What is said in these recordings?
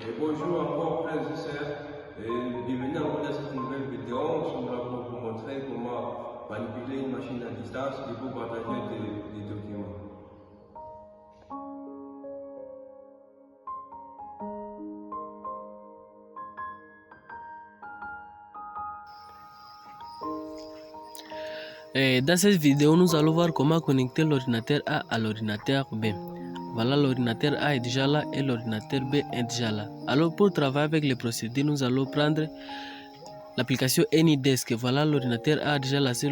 Et bonjour encore frères et sœurs, et bienvenue encore dans cette nouvelle vidéo. Nous sommes là pour vous montrer comment manipuler une machine à distance et pour partager des documents. Et dans cette vidéo, nous allons voir comment connecter l'ordinateur A à l'ordinateur B. Voilà, l'ordinateur A est déjà là et l'ordinateur B est déjà là. Alors pour travailler avec les procédés, nous allons prendre l'application AnyDesk. Voilà, l'ordinateur A a déjà lancé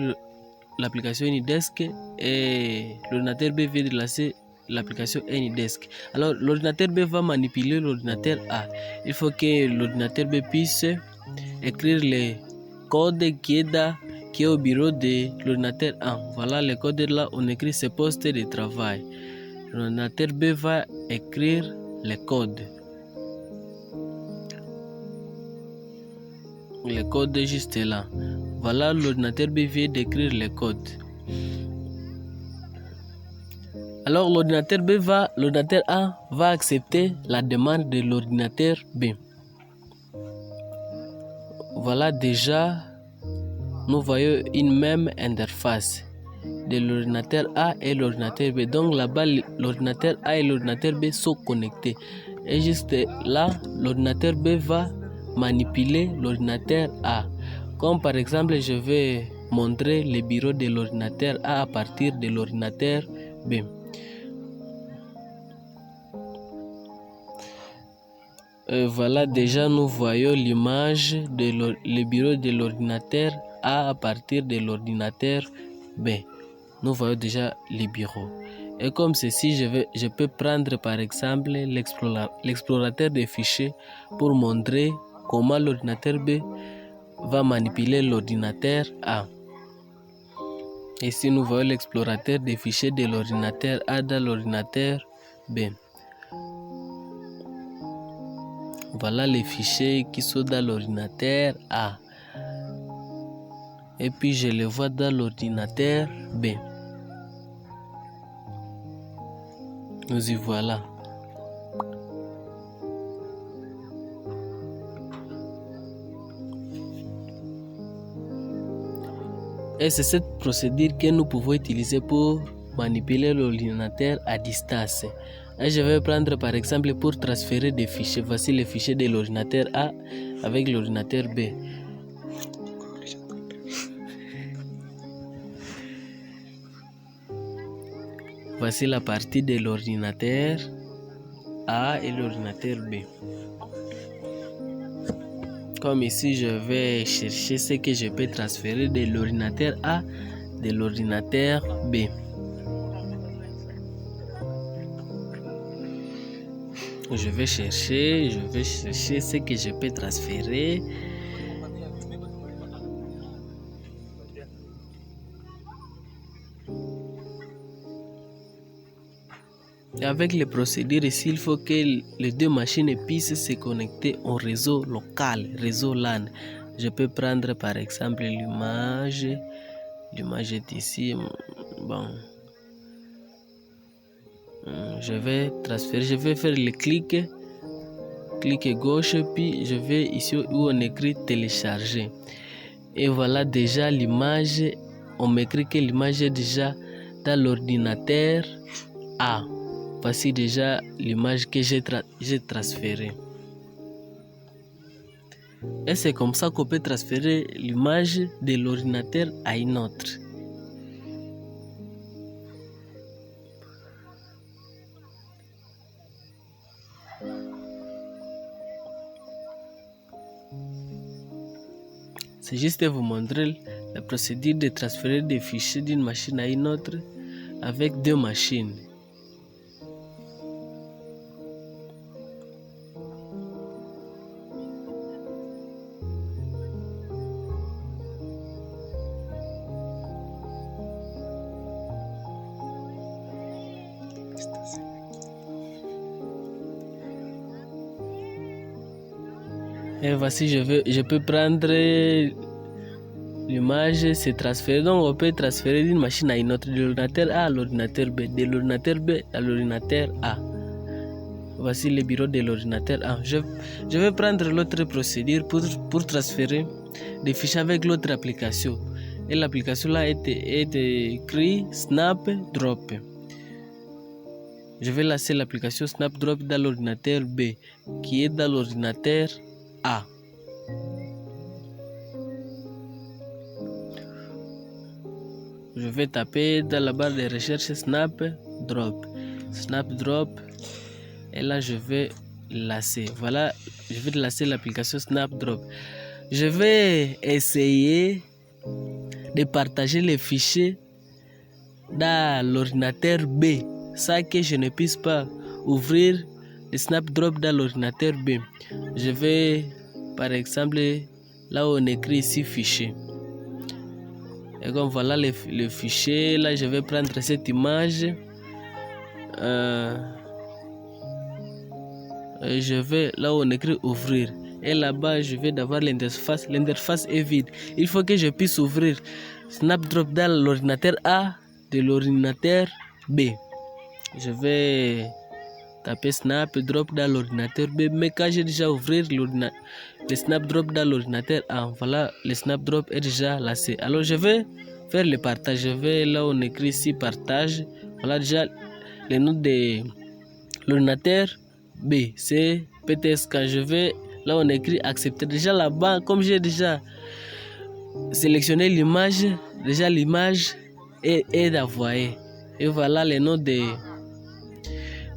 l'application AnyDesk et l'ordinateur B vient de lancer l'application AnyDesk. Alors l'ordinateur B va manipuler l'ordinateur A. Il faut que l'ordinateur B puisse écrire les codes qui est au bureau de l'ordinateur A. Voilà les codes là, on écrit ce poste de travail. L'ordinateur B va écrire les codes. Les codes juste là. Voilà, l'ordinateur B vient d'écrire les codes. Alors l'ordinateur A va accepter la demande de l'ordinateur B. Voilà, déjà nous voyons une même interface de l'ordinateur A et l'ordinateur B. Donc là-bas, l'ordinateur A et l'ordinateur B sont connectés. Et juste là, l'ordinateur B va manipuler l'ordinateur A. Comme par exemple, je vais montrer le bureau de l'ordinateur A à partir de l'ordinateur B. Voilà, déjà nous voyons l'image le bureau de l'ordinateur A à partir de l'ordinateur B. Nous voyons déjà les bureaux. Et comme ceci, je peux prendre par exemple l'explorateur des fichiers pour montrer comment l'ordinateur B va manipuler l'ordinateur A. Ici, nous voyons l'explorateur des fichiers de l'ordinateur A dans l'ordinateur B. Voilà les fichiers qui sont dans l'ordinateur A. Et puis je les vois dans l'ordinateur B. Nous y voilà. Et c'est cette procédure que nous pouvons utiliser pour manipuler l'ordinateur à distance. Et je vais prendre par exemple pour transférer des fichiers. Voici les fichiers de l'ordinateur A avec l'ordinateur B. Voici la partie de l'ordinateur A et l'ordinateur B. Comme ici, je vais chercher ce que je peux transférer de l'ordinateur A de l'ordinateur B. Je vais chercher ce que je peux transférer. Et avec les procédures ici, il faut que les deux machines puissent se connecter au réseau local, réseau LAN. Je peux prendre par exemple l'image. L'image est ici. Bon. Je vais transférer, je vais faire le clic gauche, puis je vais ici où on écrit télécharger. Et voilà déjà l'image. On m'écrit que l'image est déjà dans l'ordinateur A. Voici déjà l'image que j'ai transférée. Et c'est comme ça qu'on peut transférer l'image de l'ordinateur à une autre. C'est juste vous montrer la procédure de transférer des fichiers d'une machine à une autre avec deux machines. Et voici, je peux prendre l'image, c'est transféré. Donc on peut transférer d'une machine à une autre, de l'ordinateur A à l'ordinateur B, de l'ordinateur B à l'ordinateur A. voici le bureau de l'ordinateur A. Je vais prendre l'autre procédure pour transférer des fichiers avec l'autre application. Et l'application là est écrit Snapdrop. Je vais lancer l'application Snapdrop dans l'ordinateur B, qui est dans l'ordinateur A. Je vais taper dans la barre de recherche Snapdrop. Et là, je vais lancer. Voilà, je vais lancer l'application Snapdrop. Je vais essayer de partager les fichiers dans l'ordinateur B, ça que je ne puisse pas ouvrir le Snapdrop dans l'ordinateur B. Je vais, par exemple, là où on écrit ici fichier. Et comme voilà le fichier, là je vais prendre cette image. Je vais là où on écrit ouvrir. Et là-bas, je vais d'avoir l'interface. L'interface est vide. Il faut que je puisse ouvrir Snapdrop dans l'ordinateur A de l'ordinateur B. Je vais taper Snapdrop dans l'ordinateur B. Mais quand j'ai déjà ouvert le Snapdrop dans l'ordinateur A, voilà, le Snapdrop est déjà lancé. Alors, je vais faire le partage. Je vais là où on écrit ici partage. Voilà déjà le nom de l'ordinateur B. C'est PTS. Quand je vais là on écrit accepter, déjà là-bas, comme j'ai déjà sélectionné l'image, déjà l'image est envoyée. Et voilà le nom de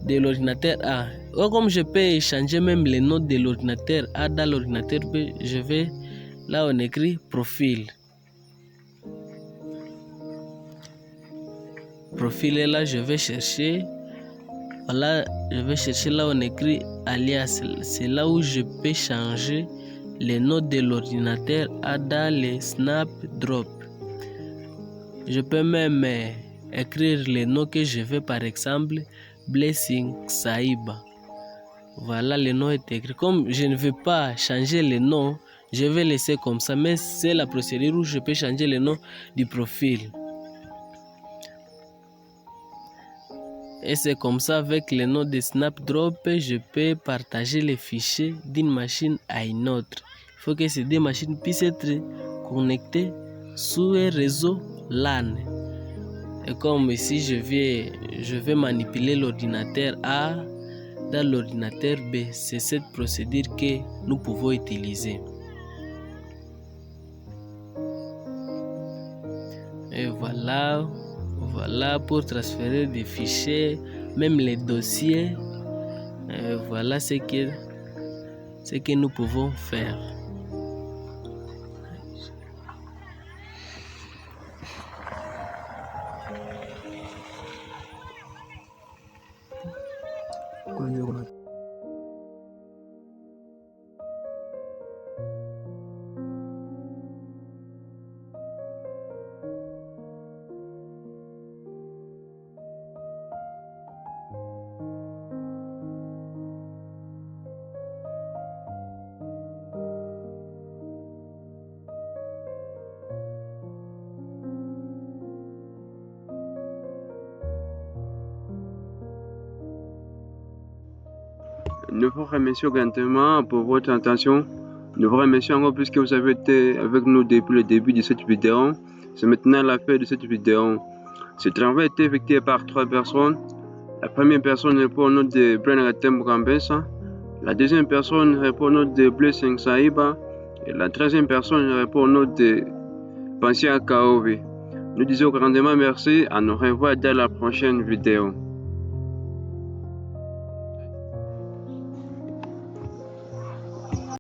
l'ordinateur A. Ou comme je peux changer même le nom de l'ordinateur A dans l'ordinateur B, je vais là on écrit profil. Profil est là, je vais chercher. Voilà, je vais chercher là où on écrit alias. C'est là où je peux changer le nom de l'ordinateur A dans le Snapdrop. Je peux même écrire le nom que je veux, par exemple Blessing Saiba. Voilà, le nom est écrit. Comme je ne veux pas changer le nom, je vais laisser comme ça. Mais c'est la procédure où je peux changer le nom du profil. Et c'est comme ça, avec le nom de Snapdrop, je peux partager les fichiers d'une machine à une autre. Il faut que ces deux machines puissent être connectées sur un réseau LAN. Et comme ici, je vais manipuler l'ordinateur A dans l'ordinateur B. C'est cette procédure que nous pouvons utiliser. Et voilà pour transférer des fichiers, même les dossiers. Voilà ce que nous pouvons faire. Nous vous remercions grandement pour votre attention. Nous vous remercions encore plus que vous avez été avec nous depuis le début de cette vidéo. C'est maintenant la fin de cette vidéo. Ce travail a été effectué par 3 personnes. La première personne répond au nom de Brian Gatem Gambesa. La deuxième personne répond au nom de Blessing Saiba. Et la troisième personne répond au nom de Pansia Kaovi. Nous disons grandement merci. À nous revoir dans la prochaine vidéo.